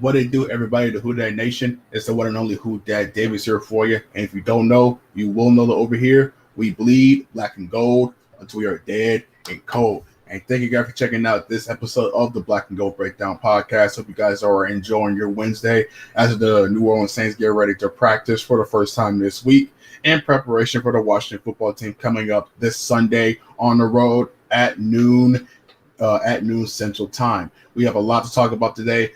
What it do, everybody, the Who Dat Nation. It's the one and only Who Dat Davis here for you. And if you don't know, you will know that over here, we bleed black and gold until we are dead and cold. And thank you guys for checking out this episode of the Black and Gold Breakdown podcast. Hope you guys are enjoying your Wednesday as the New Orleans Saints get ready to practice for the first time this week in preparation for the Washington football team coming up this Sunday on the road at noon Central Time. We have a lot to talk about today,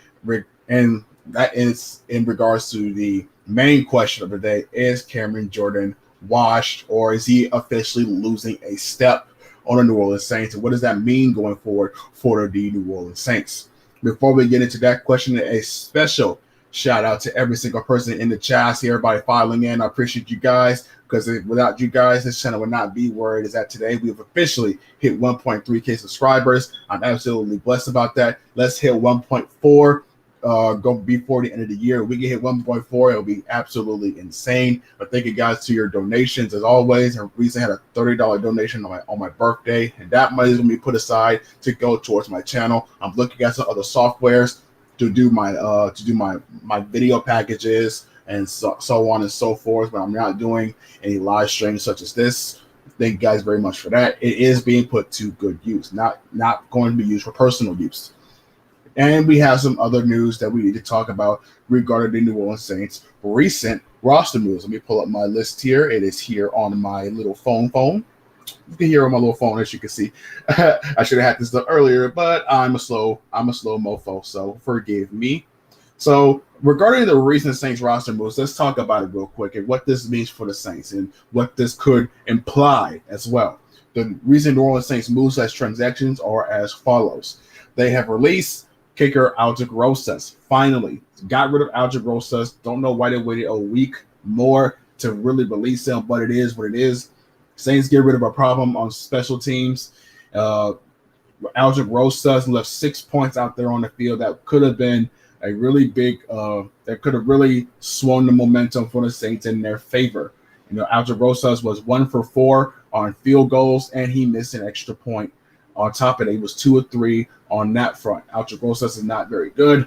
and that is in regards to the main question of the day: is Cameron Jordan washed, or is he officially losing a step on the New Orleans Saints? And what does that mean going forward for the New Orleans Saints? Before we get into that question, a special shout out to every single person in the chat. See everybody filing in. I appreciate you guys, because without you guys, this channel would not be where it is at today. We have officially hit 1.3K subscribers. I'm absolutely blessed about that. Let's hit 1.4. Go before the end of the year. We can hit 1.4. It'll be absolutely insane. But thank you guys to your donations as always. And recently had a $30 donation on my birthday, and that money is going to be put aside to go towards my channel. I'm looking at some other softwares to do my video packages and so on and so forth, but I'm not doing any live streams such as this. Thank you guys very much for that. It is being put to good use, not going to be used for personal use. And we have some other news that we need to talk about regarding the New Orleans Saints' recent roster moves. Let me pull up my list here. It is here on my little phone. You can hear on my little phone, as you can see. I should have had this up earlier, but I'm a slow mofo, so forgive me. So regarding the recent Saints roster moves, let's talk about it real quick and what this means for the Saints and what this could imply as well. The recent New Orleans Saints moves as transactions are as follows. They have released kicker Aldrick Rosas. Finally, got rid of Aldrick Rosas. Don't know why they waited a week more to really release him, but it is what it is. Saints get rid of a problem on special teams. Aldrick Rosas left 6 points out there on the field that could have been a really big, that could have really swung the momentum for the Saints in their favor. You know, Aldrick Rosas was 1 for 4 on field goals, and he missed an extra point. On top of it, he was 2 of 3 on that front. Aldrick Rosas is not very good.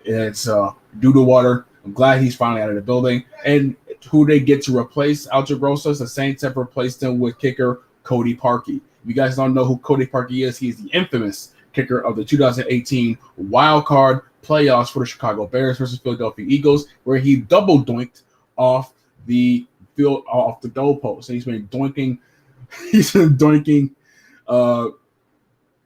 It's due to water. I'm glad he's finally out of the building. And who they get to replace Aldrick Rosas, the Saints have replaced him with kicker Cody Parkey. If you guys don't know who Cody Parkey is, he's the infamous kicker of the 2018 wild card playoffs for the Chicago Bears versus Philadelphia Eagles, where he double doinked off the goalpost. And he's been doinking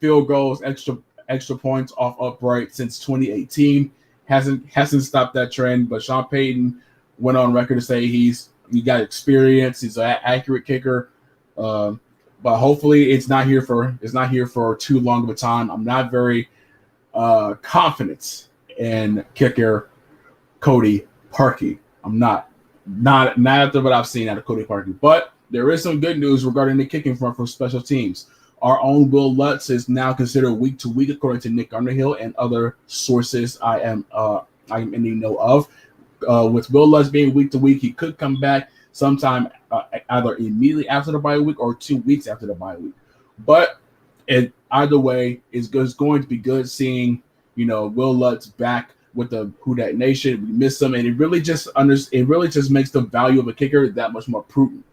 field goals, extra points off upright since 2018. Hasn't stopped that trend, but Sean Payton went on record to say he got experience. He's an accurate kicker, but hopefully it's not here for too long of a time. I'm not very confident in kicker Cody Parkey. I'm not after what I've seen out of Cody Parkey, but there is some good news regarding the kicking front for special teams. Our own Will Lutz is now considered week to week, according to Nick Underhill and other sources I am in the know of. With Will Lutz being week to week, he could come back sometime either immediately after the bye week or 2 weeks after the bye week. But either way, it's going to be good seeing Will Lutz back with the Who Dat Nation. We miss him, and it really just makes the value of a kicker that much more prudent.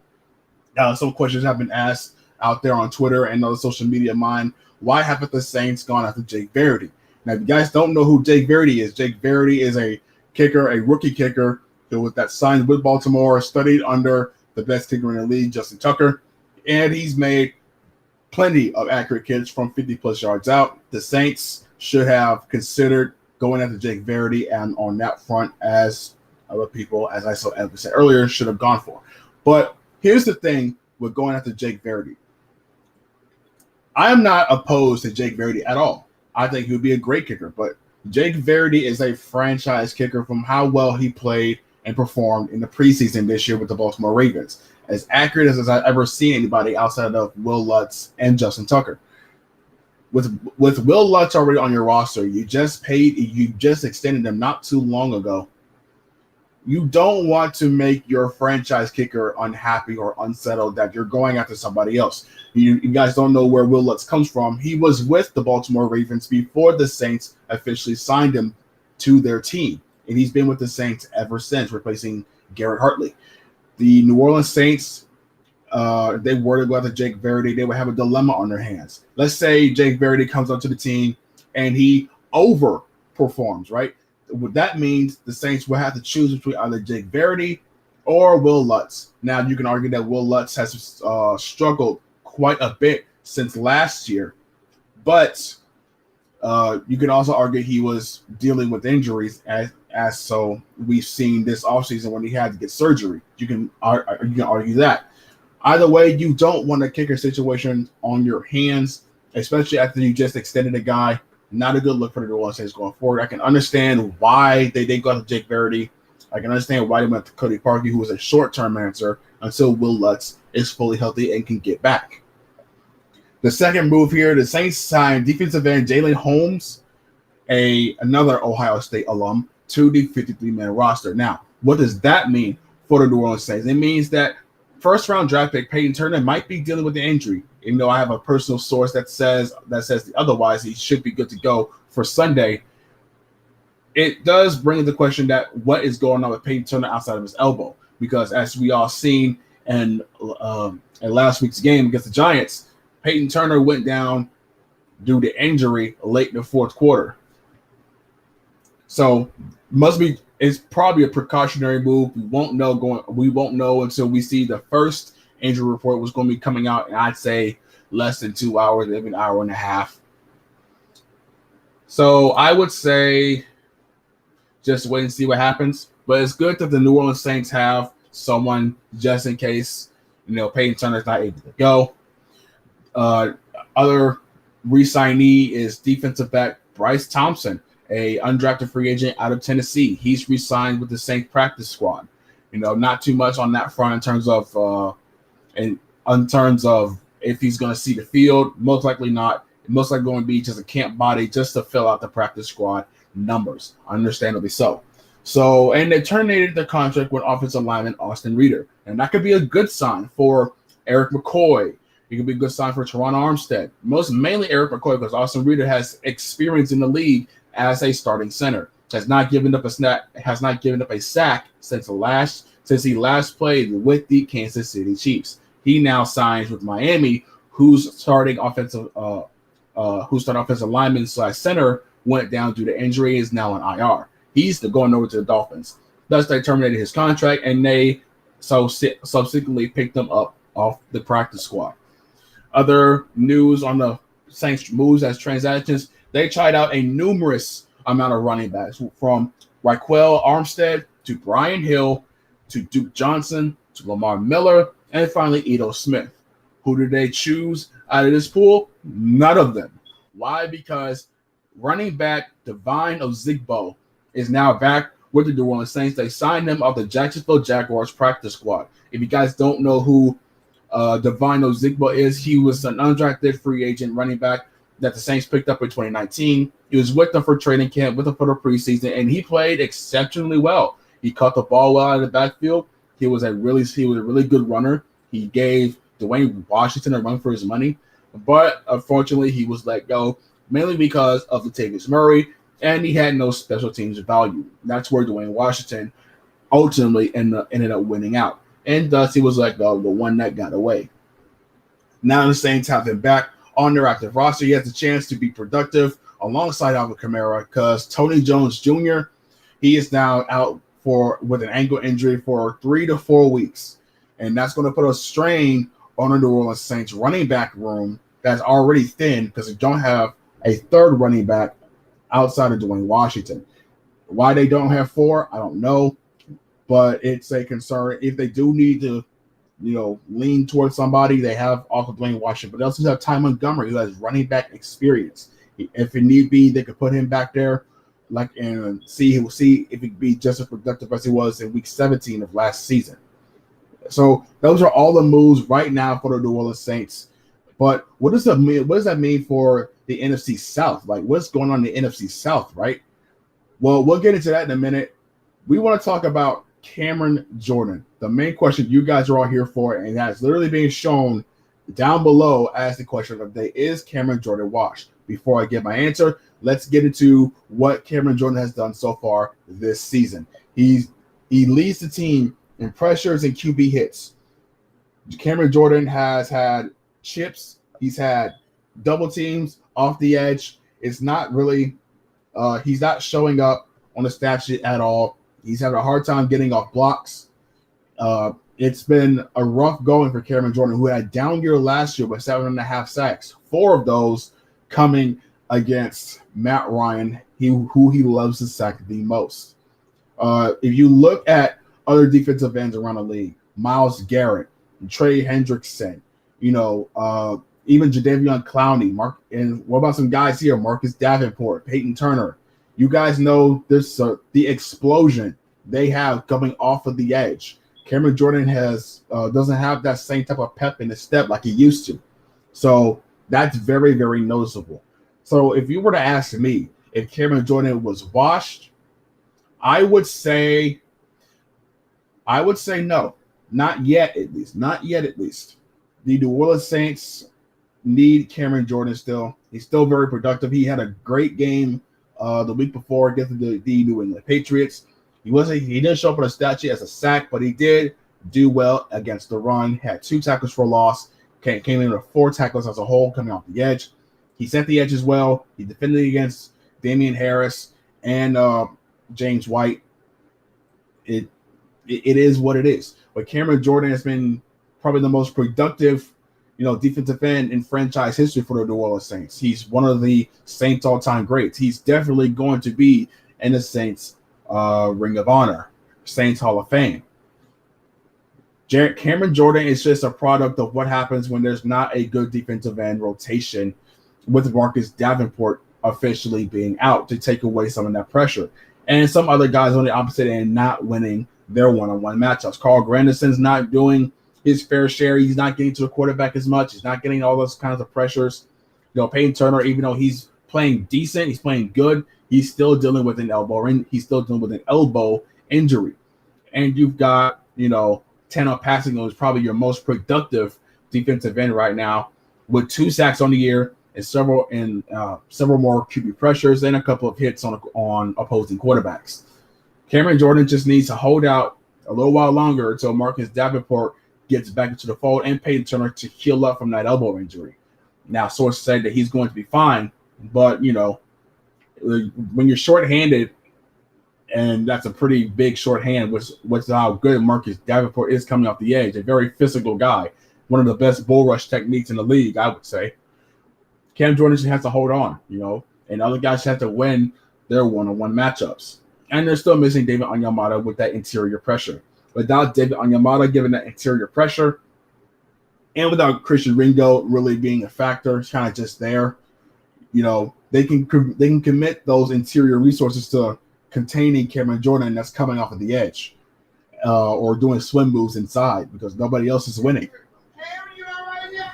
Some questions have been asked out there on Twitter and other social media of mine. Why haven't the Saints gone after Jake Verity? Now, if you guys don't know who Jake Verity is a kicker, a rookie kicker that signed with Baltimore, studied under the best kicker in the league, Justin Tucker, and he's made plenty of accurate kicks from 50-plus yards out. The Saints should have considered going after Jake Verity, and on that front, as other people, as I said earlier, should have gone for. But here's the thing with going after Jake Verity. I am not opposed to Jake Verity at all. I think he would be a great kicker, but Jake Verity is a franchise kicker from how well he played and performed in the preseason this year with the Baltimore Ravens. As accurate as I've ever seen anybody outside of Will Lutz and Justin Tucker. With Will Lutz already on your roster, you just extended him not too long ago. You don't want to make your franchise kicker unhappy or unsettled that you're going after somebody else. You guys don't know where Will Lutz comes from. He was with the Baltimore Ravens before the Saints officially signed him to their team. And he's been with the Saints ever since, replacing Garrett Hartley. The New Orleans Saints, they were to go after Jake Verity. They would have a dilemma on their hands. Let's say Jake Verity comes onto the team and he overperforms, right? What that means, the Saints will have to choose between either Jake Verity or Will Lutz. Now, you can argue that Will Lutz has struggled quite a bit since last year, but you can also argue he was dealing with injuries, as so we've seen this offseason when he had to get surgery. You can argue that. Either way, you don't want a kicker situation on your hands, especially after you just extended a guy. Not a good look for the New Orleans Saints going forward. I can understand why they didn't go to Jake Verity. I can understand why they went to Cody Parkey, who was a short-term answer until Will Lutz is fully healthy and can get back. The second move here, the Saints signed defensive end Jalen Holmes, another Ohio State alum, to the 53-man roster. Now, what does that mean for the New Orleans Saints? It means that first-round draft pick Payton Turner might be dealing with the injury. Even though I have a personal source that says otherwise, he should be good to go for Sunday. It does bring into question that what is going on with Payton Turner outside of his elbow, because as we all seen in last week's game against the Giants, Payton Turner went down due to injury late in the fourth quarter. So it's probably a precautionary move. We won't know until we see the first injury report was going to be coming out, and I'd say less than 2 hours, maybe an hour and a half. So I would say just wait and see what happens. But it's good that the New Orleans Saints have someone just in case, Payton Turner's not able to go. Other re-signee is defensive back Bryce Thompson, a undrafted free agent out of Tennessee. He's re-signed with the Saints practice squad. Not too much on that front in terms of if he's going to see the field. Most likely not. Most likely going to be just a camp body just to fill out the practice squad numbers, understandably so. And they terminated their contract with offensive lineman Austin Reeder. And that could be a good sign for Eric McCoy. It could be a good sign for Teron Armstead. Mainly Eric McCoy, because Austin Reeder has experience in the league as a starting center. Has not given up a sack since he last played with the Kansas City Chiefs. He now signs with Miami, whose starting offensive lineman / center went down due to injury, is now on IR. He's going over to the Dolphins. Thus, they terminated his contract, and they subsequently picked him up off the practice squad. Other news on the Saints moves as transactions, they tried out a numerous amount of running backs, from Treyquan Armstead to Brian Hill to Duke Johnson to Lamar Miller, and finally Ito Smith. Who did they choose out of this pool? None of them. Why? Because running back Devine Ozigbo is now back with the New Orleans Saints. They signed him off the Jacksonville Jaguars practice squad. If you guys don't know who Devine Ozigbo is, he was an undrafted free agent running back that the Saints picked up in 2019. He was with them for training camp, with them for the preseason, and he played exceptionally well. He caught the ball well out of the backfield. He was a really good runner. He gave Dwayne Washington a run for his money, but unfortunately he was let go mainly because of Latavius Murray, and he had no special teams value. That's where Dwayne Washington ultimately ended up winning out, and thus he was let go, the one that got away. Now the Saints have him back on their active roster. He has a chance to be productive alongside Alvin Kamara, because Tony Jones Jr., he is now out with an ankle injury for 3 to 4 weeks. And that's going to put a strain on the New Orleans Saints running back room that's already thin, because they don't have a third running back outside of Dwayne Washington. Why they don't have 4, I don't know, but it's a concern. If they do need to, lean towards somebody, they have also Dwayne Washington, but they also have Ty Montgomery, who has running back experience. If it need be, they could put him back there, and see if he could be just as productive as he was in Week 17 of last season. So those are all the moves right now for the New Orleans Saints. But what does that mean? What does that mean for the NFC South? Like, what's going on in the NFC South, right? Well, we'll get into that in a minute. We want to talk about Cameron Jordan, the main question you guys are all here for, and that's literally being shown down below as the question of the day: is Cameron Jordan washed? before I give my answer, let's get into what Cameron Jordan has done so far this season. He leads the team in pressures and QB hits. Cameron Jordan has had chips. He's had double teams off the edge. It's not really he's not showing up on the stat sheet at all. He's having a hard time getting off blocks. It's been a rough going for Cameron Jordan, who had a down year last year with 7.5 sacks. 4 of those coming against Matt Ryan, who he loves to sack the most. If you look at other defensive ends around the league, Myles Garrett, Trey Hendrickson, even Jadeveon Clowney, and what about some guys here? Marcus Davenport, Payton Turner. You guys know this the explosion they have coming off of the edge. Cameron Jordan doesn't have that same type of pep in his step like he used to. So that's very, very noticeable. So if you were to ask me if Cameron Jordan was washed, I would say no. Not yet, at least. Not yet, at least. The New Orleans Saints need Cameron Jordan still. He's still very productive. He had a great game the week before against the New England Patriots. He didn't show up on a stat sheet as a sack, but he did do well against the run. Had 2 tackles for loss. Came in with 4 tackles as a whole coming off the edge. He set the edge as well. He defended against Damian Harris and James White. It is what it is. But Cameron Jordan has been probably the most productive, defensive end in franchise history for the New Orleans Saints. He's one of the Saints all-time greats. He's definitely going to be in the Saints Ring of Honor, Saints Hall of Fame. Cameron Jordan is just a product of what happens when there's not a good defensive end rotation, with Marcus Davenport officially being out to take away some of that pressure. And some other guys on the opposite end not winning their one-on-one matchups. Carl Granderson's not doing his fair share. He's not getting to the quarterback as much. He's not getting all those kinds of pressures. Payton Turner, even though he's playing decent, he's playing good, he's still dealing with an elbow injury. And you've got, Tanner Passing, who's probably your most productive defensive end right now, with 2 sacks on the year and several more QB pressures and a couple of hits on opposing quarterbacks. Cameron Jordan just needs to hold out a little while longer until Marcus Davenport gets back into the fold and Payton Turner to heal up from that elbow injury. Now, sources say that he's going to be fine, but, when you're shorthanded, and that's a pretty big shorthand, which how good Marcus Davenport is coming off the edge, a very physical guy, one of the best bull rush techniques in the league, I would say. Cam Jordan just has to hold on, and other guys have to win their one-on-one matchups. And they're still missing David Onyemata with that interior pressure. Without David Onyemata giving that interior pressure, and without Christian Ringo really being a factor, it's kind of just there, they can commit those interior resources to containing Cameron Jordan that's coming off of the edge or doing swim moves inside because nobody else is winning. Hey, are you all right now?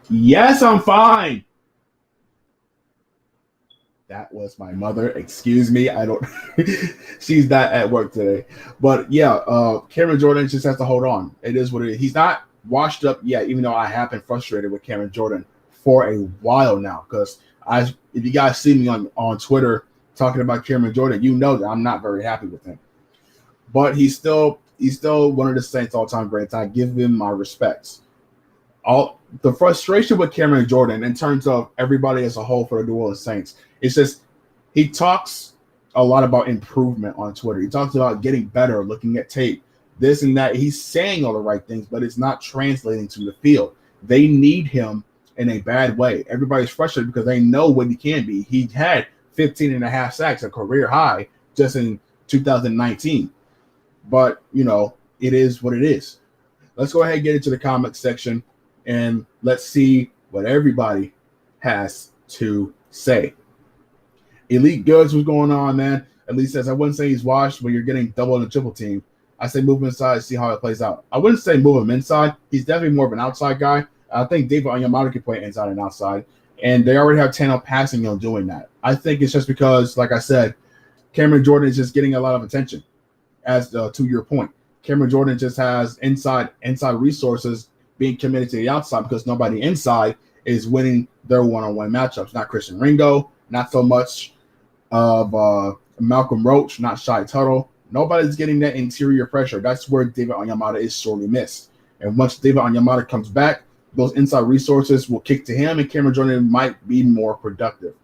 Yes, I'm fine. That was my mother. Excuse me. She's not at work today. But yeah, Cameron Jordan just has to hold on. It is what it is. He's not washed up yet, even though I have been frustrated with Cameron Jordan for a while now. Because if you guys see me on Twitter talking about Cameron Jordan, you know that I'm not very happy with him. But he's still one of the Saints all-time greats. I give him my respects. The frustration with Cameron Jordan in terms of everybody as a whole for the New Orleans Saints, it's just he talks a lot about improvement on Twitter. He talks about getting better, looking at tape, this and that. He's saying all the right things, but it's not translating to the field. They need him in a bad way. Everybody's frustrated because they know what he can be. He had 15.5 sacks, a career high, just in 2019. But, it is what it is. Let's go ahead and get into the comment section, and let's see what everybody has to say. Elite Goods, what's going on, man? Elite says, I wouldn't say he's washed when you're getting double and a triple team. I say move him inside, see how it plays out. I wouldn't say move him inside. He's definitely more of an outside guy. I think David Onyemata can play inside and outside, and they already have Tanner Passing on doing that. I think it's just because, like I said, Cameron Jordan is just getting a lot of attention. As to your point, Cameron Jordan just has inside resources being committed to the outside because nobody inside is winning their one-on-one matchups. Not Christian Ringo, not so much of Malcolm Roach, not Shy Tuttle. Nobody's getting that interior pressure. That's where David Onyemata is sorely missed. And once David Onyemata comes back, those inside resources will kick to him, and Cameron Jordan might be more productive.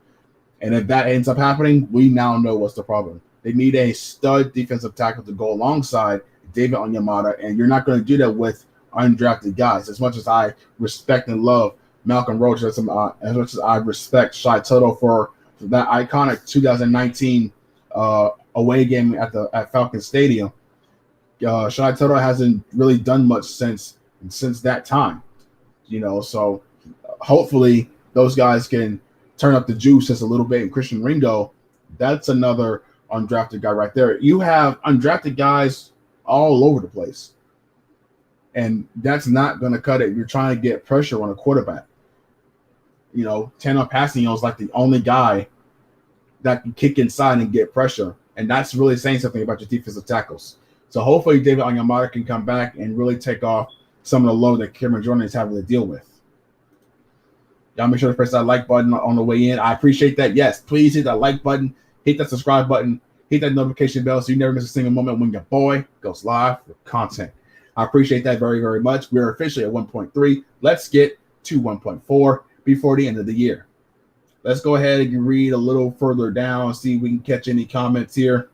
And if that ends up happening, we now know what's the problem. They need a stud defensive tackle to go alongside David Onyemata, and you're not going to do that with undrafted guys. As much as I respect and love Malcolm Roach, as much as I respect Shy Tuttle for that iconic 2019 away game at Falcon Stadium, Shy Tuttle hasn't really done much since that time. So hopefully those guys can turn up the juice just a little bit. And Christian Ringo, that's another undrafted guy right there. You have undrafted guys all over the place, and that's not going to cut it. You're trying to get pressure on a quarterback. Tano Passanio is like the only guy that can kick inside and get pressure, and that's really saying something about your defensive tackles. So hopefully David Onyemata can come back and really take off some of the load that Cameron Jordan is having to deal with. Y'all make sure to press that like button on the way in. I appreciate that. Yes, please hit that like button, hit that subscribe button, hit that notification bell so you never miss a single moment when your boy goes live with content. I appreciate that very, very much. We're officially at 1.3. Let's get to 1.4 before the end of the year. Let's go ahead and read a little further down, see if we can catch any comments here.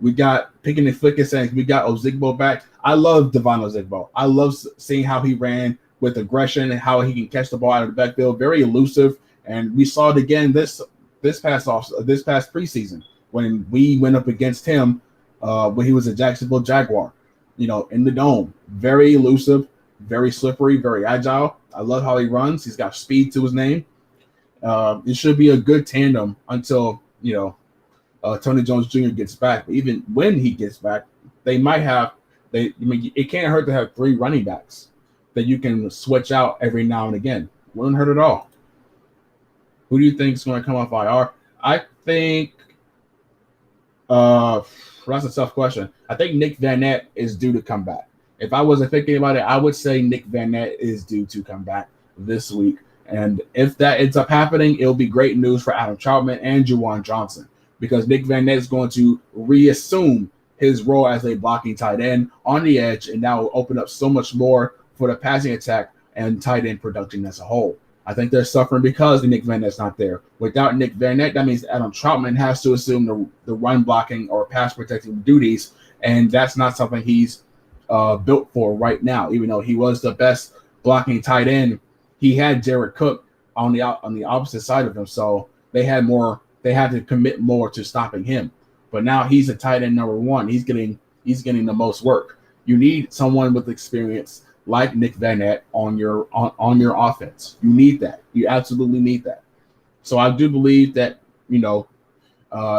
We got Picking and Flicking saying we got Ozigbo back. I love Devon Ozigbo. I love seeing how he ran with aggression and how he can catch the ball out of the backfield. Very elusive, and we saw it again this past preseason when we went up against him when he was a Jacksonville Jaguar. In the dome, very elusive, very slippery, very agile. I love how he runs. He's got speed to his name. It should be a good tandem until Tony Jones Jr. gets back. But even when he gets back, they might have. It can't hurt to have 3 running backs that you can switch out every now and again. Wouldn't hurt at all. Who do you think is going to come off IR? I think that's a tough question. I think Nick Vannett is due to come back. If I wasn't thinking about it, I would say Nick Vannett is due to come back this week. And if that ends up happening, it'll be great news for Adam Troutman and Juwan Johnson, because Nick Vannett is going to reassume his role as a blocking tight end on the edge, and that will open up so much more for the passing attack and tight end production as a whole. I think they're suffering because Nick Vannett's not there. Without Nick Vannett, that means Adam Troutman has to assume the run blocking or pass protecting duties, and that's not something he's built for right now. Even though he was the best blocking tight end, he had Jared Cook on the opposite side of him, so they had to commit more to stopping him. But now he's a tight end number 1. He's getting the most work. You need someone with experience like Nick Vannett on your offense. You need that. You absolutely need that. So I do believe that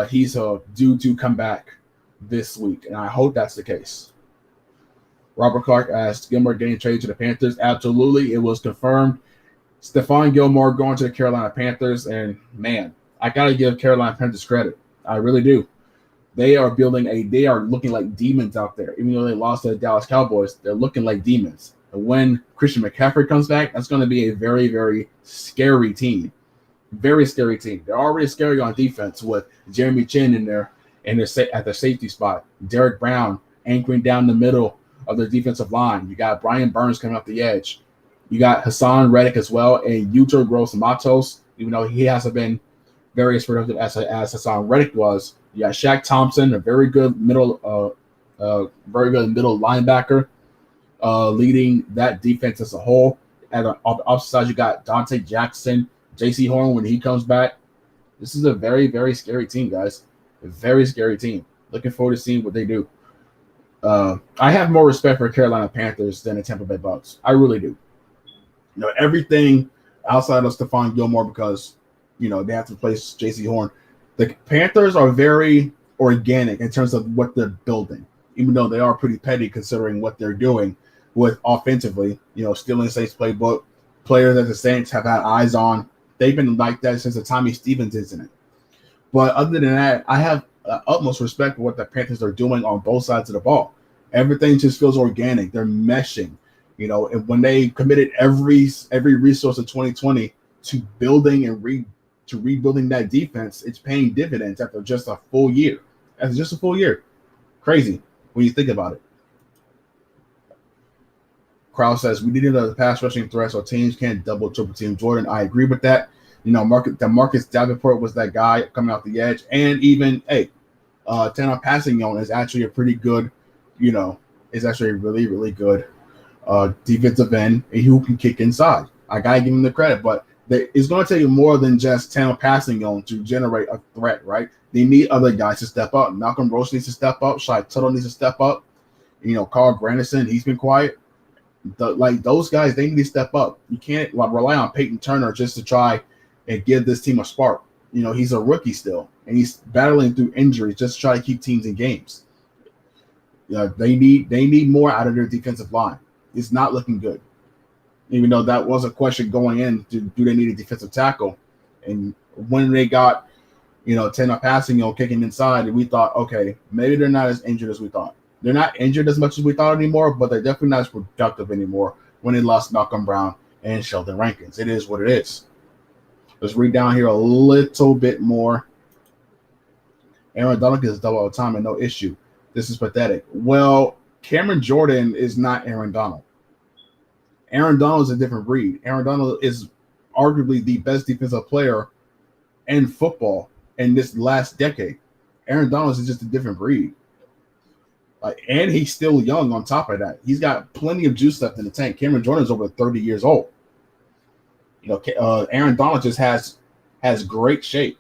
he's due to come back this week, and I hope that's the case. Robert Clark asked, Gilmore getting traded to the Panthers? Absolutely. It was confirmed. Stephon Gilmore going to the Carolina Panthers, and man, I got to give Carolina Panthers credit. I really do. They are looking like demons out there. Even though they lost to the Dallas Cowboys, they're looking like demons. And when Christian McCaffrey comes back, that's going to be a very, very scary team. Very scary team. They're already scary on defense with Jeremy Chin in there at the safety spot. Derek Brown anchoring down the middle of the defensive line. You got Brian Burns coming off the edge. You got Hassan Reddick as well, and Yuto Gross-Matos, even though he hasn't been very as productive as Hassan Reddick was. You got Shaq Thompson, a very good middle linebacker, leading that defense as a whole. At the opposite side, you got Dante Jackson, J.C. Horn when he comes back. This is a very, very scary team, guys. A very scary team. Looking forward to seeing what they do. I have more respect for Carolina Panthers than the Tampa Bay Bucks. I really do. Everything outside of Stephon Gilmore, because they have to replace J.C. Horn. The Panthers are very organic in terms of what they're building, even though they are pretty petty considering what they're doing with offensively. Stealing Saints playbook, players that the Saints have had eyes on. They've been like that since the Tommy Stevens incident. But other than that, I have utmost respect for what the Panthers are doing on both sides of the ball. Everything just feels organic. They're meshing. And when they committed every resource in 2020 to building and rebuilding that defense, it's paying dividends after just a full year. After just a full year. Crazy when you think about it. Krause says, we needed a pass rushing threat so teams can't double triple team Jordan. I agree with that. Marcus Davenport was that guy coming off the edge. And even, Tanner Passing is actually a pretty good, is actually a really, really good defensive end who can kick inside. I got to give him the credit, but it's going to take more than just Tanner Passing to generate a threat, right? They need other guys to step up. Malcolm Roach needs to step up. Shai Tuttle needs to step up. Carl Granderson, he's been quiet. Those guys, they need to step up. You can't rely on Payton Turner just to try and give this team a spark. He's a rookie still, and he's battling through injuries just to try to keep teams in games. They need more out of their defensive line. It's not looking good. Even though that was a question going in, do they need a defensive tackle? And when they got, Tanner Passing, kicking inside, and we thought, okay, maybe they're not as injured as we thought. They're not injured as much as we thought anymore, but they're definitely not as productive anymore when they lost Malcolm Brown and Sheldon Rankins. It is what it is. Let's read down here a little bit more. Aaron Donald gets double all the time and no issue. This is pathetic. Well, Cameron Jordan is not Aaron Donald. Aaron Donald is a different breed. Aaron Donald is arguably the best defensive player in football in this last decade. Aaron Donald is just a different breed. And he's still young on top of that. He's got plenty of juice left in the tank. Cameron Jordan is over 30 years old. Aaron Donald just has great shape.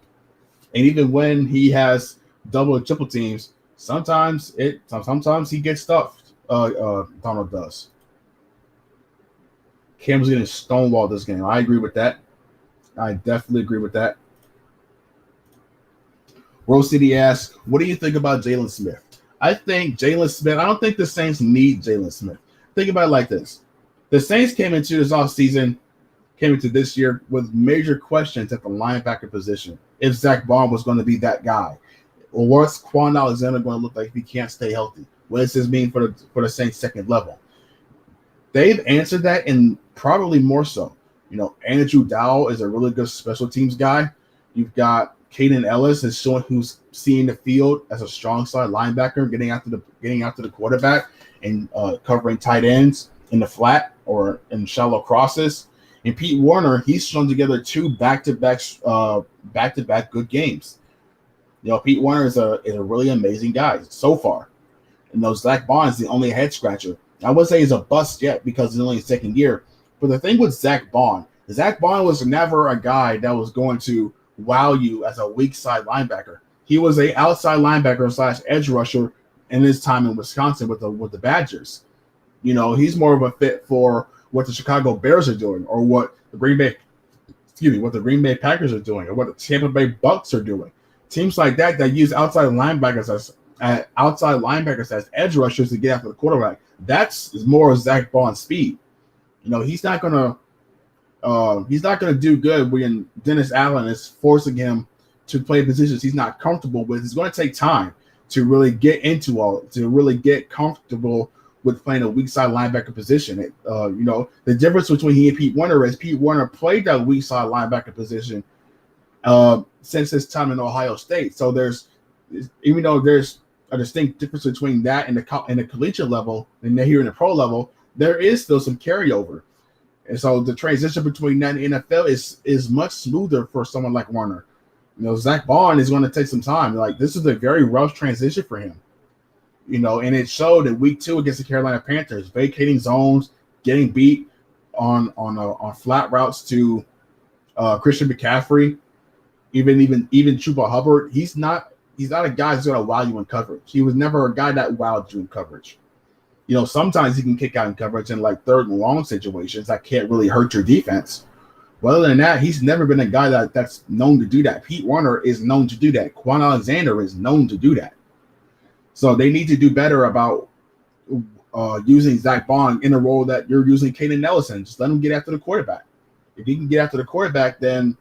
And even when he has double and triple teams, sometimes he gets stuffed. Donald does. Cam's getting stonewalled this game. I agree with that. I definitely agree with that. Rose City asks, what do you think about Jalen Smith? I think Jalen Smith, I don't think the Saints need Jalen Smith. Think about it like this. The Saints came into this year with major questions at the linebacker position. If Zach Bond was going to be that guy. Or what's Quan Alexander going to look like if he can't stay healthy? What does this mean for the Saints second level? They've answered that, and probably more so. Andrew Dowell is a really good special teams guy. You've got Caden Ellis is someone who's seeing the field as a strong side linebacker, getting after the quarterback and covering tight ends in the flat or in shallow crosses. And Pete Werner, he's strung together two back-to-back good games. Pete Werner is a really amazing guy so far. And Zach Bond is the only head scratcher. I wouldn't say he's a bust yet because he's only second year. But the thing with Zach Bond was never a guy that was going to wow you as a weak side linebacker. He was a outside linebacker / edge rusher in his time in Wisconsin with the Badgers. He's more of a fit for what the Chicago Bears are doing, or what the Green Bay Packers are doing, or what the Tampa Bay Bucks are doing. Teams like that use outside linebackers as edge rushers to get after the quarterback. That's more Zach Bond's speed. He's not gonna do good when Dennis Allen is forcing him to play positions he's not comfortable with. It's going to take time to really get comfortable with playing a weak side linebacker position. The difference between he and Pete Werner is Pete Werner played that weak side linebacker position since his time in Ohio State. So even though there's a distinct difference between that and the collegiate level and here in the pro level, there is still some carryover. And so the transition between that and the NFL is much smoother for someone like Werner. Zach Bond is going to take some time. This is a very rough transition for him. And it showed in week 2 against the Carolina Panthers, vacating zones, getting beat on flat routes to Christian McCaffrey, even Chuba Hubbard. He's not a guy who's going to wow you in coverage. He was never a guy that wowed you in coverage. Sometimes he can kick out in coverage in third and long situations that can't really hurt your defense. But other than that, he's never been a guy that's known to do that. Pete Werner is known to do that. Quan Alexander is known to do that. So they need to do better about using Zach Bond in a role that you're using Caden Ellison. Just let him get after the quarterback. If he can get after the quarterback, then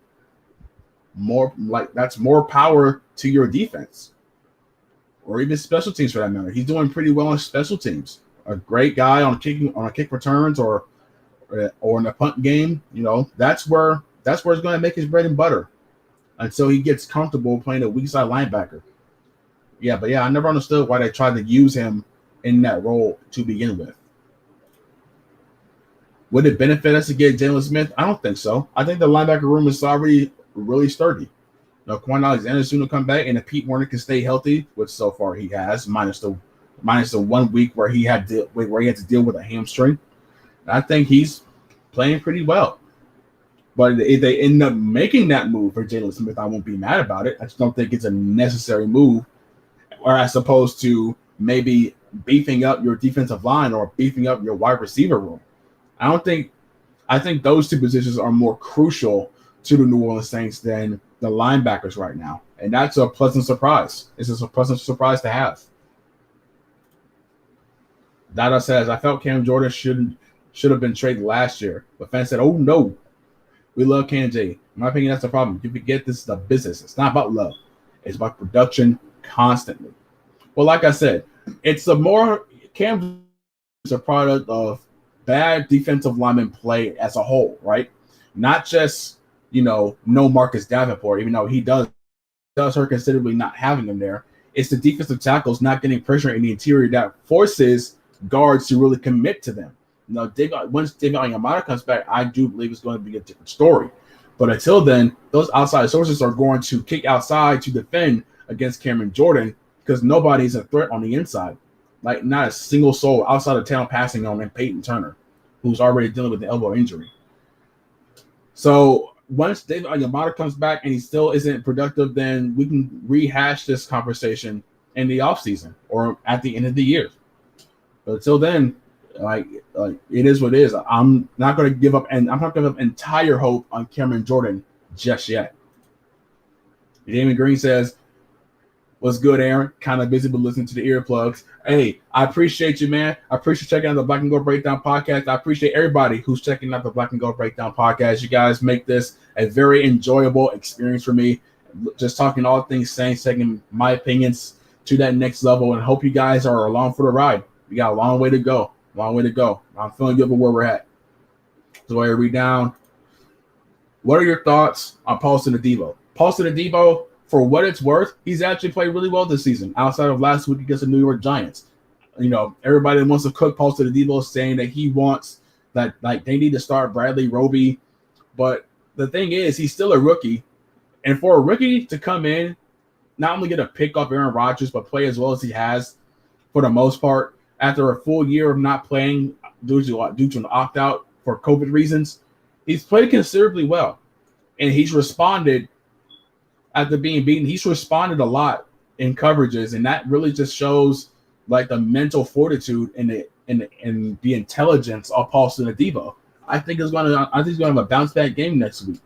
that's more power to your defense. Or even special teams for that matter. He's doing pretty well on special teams. a great guy on kick returns or in the punt game. That's where it's going to make his bread and butter until he gets comfortable playing a weak side linebacker. Yeah, but I never understood why they tried to use him in that role to begin with. Would it benefit us to get Jalen Smith? I don't think so. I think the linebacker room is already really sturdy. Quan Alexander soon will come back, and if Pete Werner can stay healthy, which so far he has, minus the 1 week where he had to deal with a hamstring, I think he's playing pretty well. But if they end up making that move for Jalen Smith, I won't be mad about it. I just don't think it's a necessary move, or as opposed to maybe beefing up your defensive line or beefing up your wide receiver room. I think those two positions are more crucial to the New Orleans Saints than the linebackers right now. And that's a pleasant surprise. It's just a pleasant surprise to have. Dada says, I felt Cam Jordan should have been traded last year. But fans said, oh no, we love Cam J. In my opinion, that's the problem. You forget this is a business. It's not about love. It's about production constantly. Well, like I said, Cam is a product of bad defensive lineman play as a whole, right? Not just, no Marcus Davenport, even though he does hurt considerably not having him there. It's the defensive tackles not getting pressure in the interior that forces guards to really commit to them. Once David Onyemata comes back, I do believe it's going to be a different story. But until then, those outside sources are going to kick outside to defend against Cameron Jordan because nobody's a threat on the inside. Like, not a single soul outside of town passing on and Payton Turner, who's already dealing with the elbow injury. So once David Onyemata comes back and he still isn't productive, then we can rehash this conversation in the offseason or at the end of the year. But until then, like it is what it is. I'm not going to give up, and I'm not going to give up entire hope on Cameron Jordan just yet. Damon Green says, what's good, Aaron? Kind of busy, but listening to the earplugs. Hey, I appreciate you, man. I appreciate checking out the Black and Gold Breakdown podcast. I appreciate everybody who's checking out the Black and Gold Breakdown podcast. You guys make this a very enjoyable experience for me. Just talking all things Saints, taking my opinions to that next level, and hope you guys are along for the ride. We got a long way to go. I'm feeling good with where we're at. So I read down. What are your thoughts on Paulson Adebo? Paulson Adebo, for what it's worth, he's actually played really well this season, outside of last week against the New York Giants. Everybody that wants to cook Paulson Adebo saying that he wants that, like, they need to start Bradley Roby. But the thing is, he's still a rookie. And for a rookie to come in, not only get a pick off Aaron Rodgers, but play as well as he has for the most part, after a full year of not playing due to an opt-out for COVID reasons, he's played considerably well. And he's responded after being beaten. He's responded a lot in coverages, and that really just shows like the mental fortitude and the intelligence of Paulson Adebo. I think he's going to have a bounce back game next week.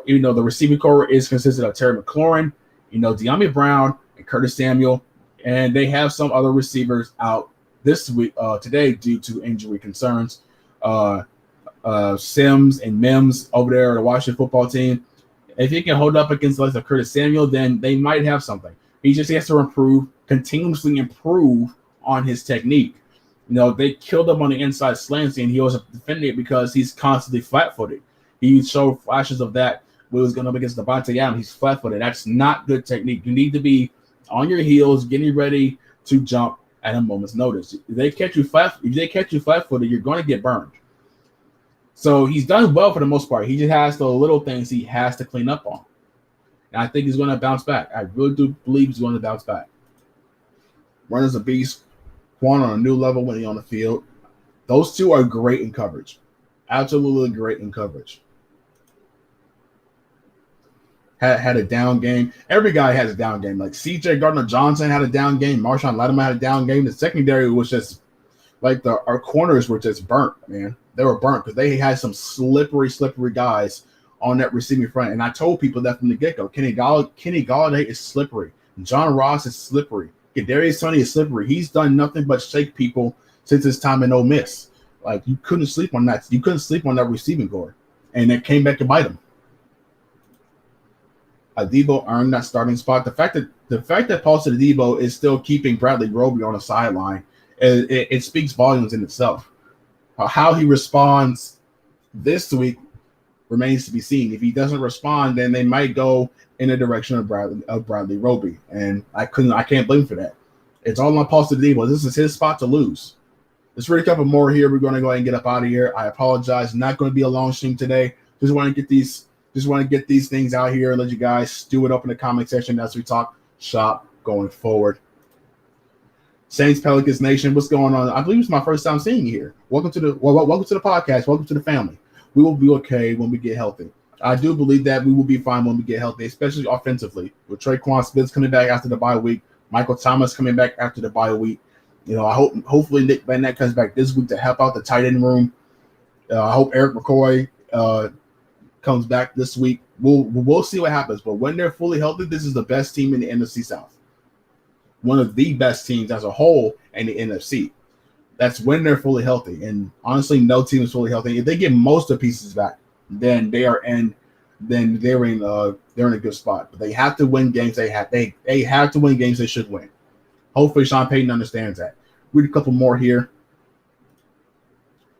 Even though the receiving core is consisted of Terry McLaurin, De'Ami Brown and Curtis Samuel, and they have some other receivers out this week today due to injury concerns. Sims and Mims over there at the Washington football team. If he can hold up against like Curtis Samuel, then they might have something. He just has to continuously improve on his technique. They killed him on the inside slants, and he was defending it because he's constantly flat-footed. He showed flashes of that when he was going up against Devontae Adams. He's flat-footed. That's not good technique. You need to be on your heels, getting ready to jump at a moment's notice. If they catch you flat-footed, you're going to get burned. So he's done well for the most part. He just has the little things he has to clean up on. And I think he's going to bounce back. I really do believe he's going to bounce back. Runner's a beast. Quan on a new level when he's on the field. Those two are great in coverage. Absolutely great in coverage. Had a down game. Every guy has a down game. Like C.J. Gardner-Johnson had a down game. Marshawn Lattimore had a down game. The secondary was just like our corners were just burnt, man. They were burnt because they had some slippery guys on that receiving front. And I told people that from the get-go. Kenny Golladay is slippery. John Ross is slippery. Kadarius Toney is slippery. He's done nothing but shake people since his time in Ole Miss. Like, you couldn't sleep on that. You couldn't sleep on that receiving core. And it came back to bite him. Adebo earned that starting spot. The fact that Paulson Adebo is still keeping Bradley Roby on the sideline it speaks volumes in itself. How he responds this week remains to be seen. If he doesn't respond, then they might go in the direction of Bradley Roby, and I can't blame for that. It's all on Paul Stadimo. This is his spot to lose. Let's read a couple more here. We're going to go ahead and get up out of here. I apologize. Not going to be a long stream today. Just want to get these things out here and let you guys stew it up in the comment section as we talk shop going forward. Saints Pelicans Nation, what's going on? I believe it's my first time seeing you here. Welcome to the podcast. Welcome to the family. We will be okay when we get healthy. I do believe that we will be fine when we get healthy, especially offensively. With Treyquan Smith coming back after the bye week, Michael Thomas coming back after the bye week. Hopefully Nick Vannett comes back this week to help out the tight end room. I hope Eric McCoy comes back this week. We'll see what happens. But when they're fully healthy, this is the best team in the NFC South. One of the best teams as a whole in the NFC. That's when they're fully healthy. And honestly, no team is fully healthy. If they get most of the pieces back, then they're in a good spot. But they have to win games. They have to win games they should win. Hopefully Sean Payton understands that. Read a couple more here.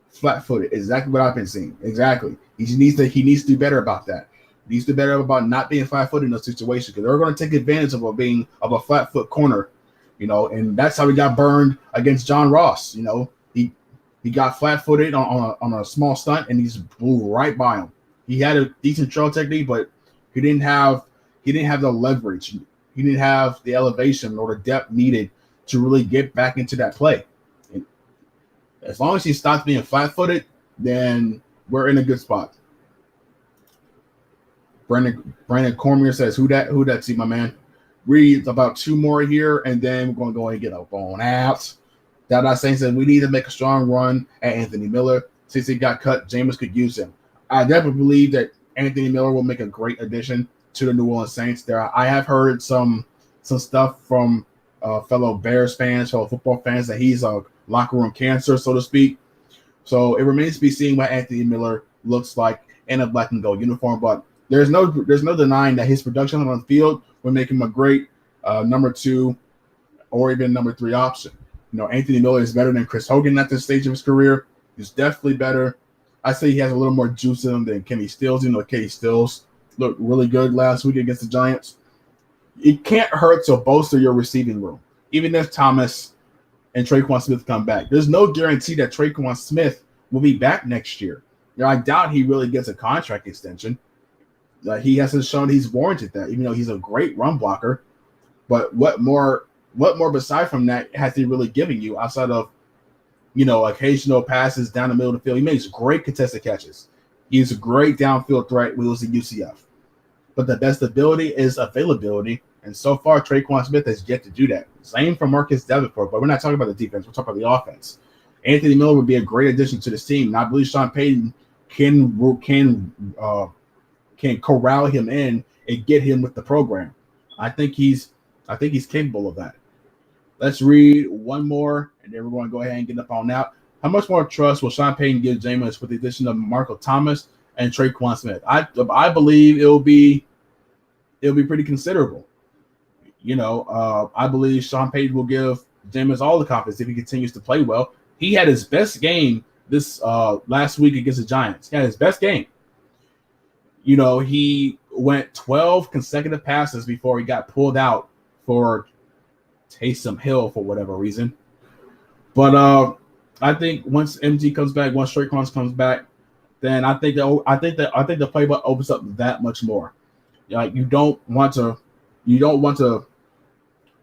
Flat-footed, exactly what I've been seeing. Exactly. He needs to do better about that. He needs to do better about not being flat-footed in those situations because they're going to take advantage of being a flat-foot corner, and that's how he got burned against John Ross. He got flat-footed on a small stunt and he just blew right by him. He had a decent trail technique, but he didn't have the leverage. He didn't have the elevation or the depth needed to really get back into that play. And as long as he stops being flat-footed, then we're in a good spot. Brandon Cormier says, who that see, my man? Read about two more here, and then we're going to go and get up on out. Dada Saint said, we need to make a strong run at Anthony Miller. Since he got cut, Jameis could use him. I definitely believe that Anthony Miller will make a great addition to the New Orleans Saints. I have heard some stuff from fellow Bears fans, fellow football fans, that he's a locker room cancer, so to speak. So it remains to be seen what Anthony Miller looks like in a black and gold uniform. But there's no denying that his production on the field would make him a great number 2 or even number 3 option. Anthony Miller is better than Chris Hogan at this stage of his career. He's definitely better. I say he has a little more juice in him than Kenny Stills. Kenny Stills looked really good last week against the Giants. It can't hurt to bolster your receiving room, even if Thomas and Treyquan Smith come back. There's no guarantee that Treyquan Smith will be back next year. I doubt he really gets a contract extension. He hasn't shown he's warranted that, even though he's a great run blocker. But what more beside from that has he really given you outside of, occasional passes down the middle of the field? He makes great contested catches. He's a great downfield threat when he was at UCF. But the best ability is availability. And so far, Treyquan Smith has yet to do that. Same for Marcus Davenport, but we're not talking about the defense. We're talking about the offense. Anthony Miller would be a great addition to this team. And I believe Sean Payton can corral him in and get him with the program. I think he's capable of that. Let's read one more, and then we're going to go ahead and get up on out. How much more trust will Sean Payton give Jameis with the addition of Michael Thomas and Treyquan Smith? I believe it'll be pretty considerable. I believe Sean Payton will give Jameis all the confidence if he continues to play well. He had his best game this last week against the Giants. He had his best game. He went 12 consecutive passes before he got pulled out for Taysom Hill for whatever reason. But I think once MG comes back, once Treyquan comes back, then I think the playbook opens up that much more. You don't want to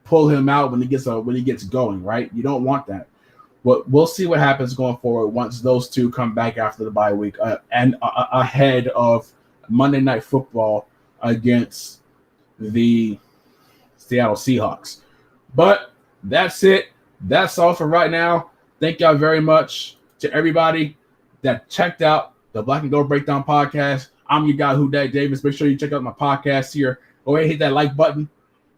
pull him out when he gets going, right? You don't want that. But we'll see what happens going forward once those two come back after the bye week and ahead of Monday Night Football against the Seattle Seahawks. But that's it. That's all for right now. Thank y'all very much to everybody that checked out the Black and Gold Breakdown podcast. I'm your guy, Who Dat Davis. Make sure you check out my podcast here. Go ahead and hit that like button,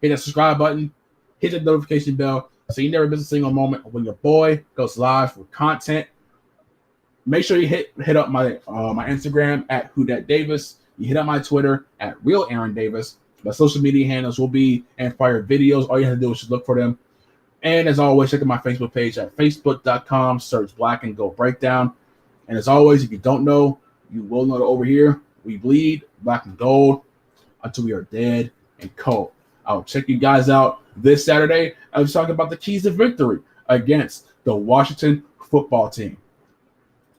hit that subscribe button, hit the notification bell so you never miss a single moment when your boy goes live with content. Make sure you hit up my Instagram at Who Dat Davis. You hit up my Twitter at Real Aaron Davis. My social media handles will be in prior videos. All you have to do is just look for them. And as always, check out my Facebook page at facebook.com, search Black and Gold Breakdown. And as always, if you don't know, you will know that over here, we bleed black and gold until we are dead and cold. I'll check you guys out this Saturday. I was talking about the keys to victory against the Washington football team.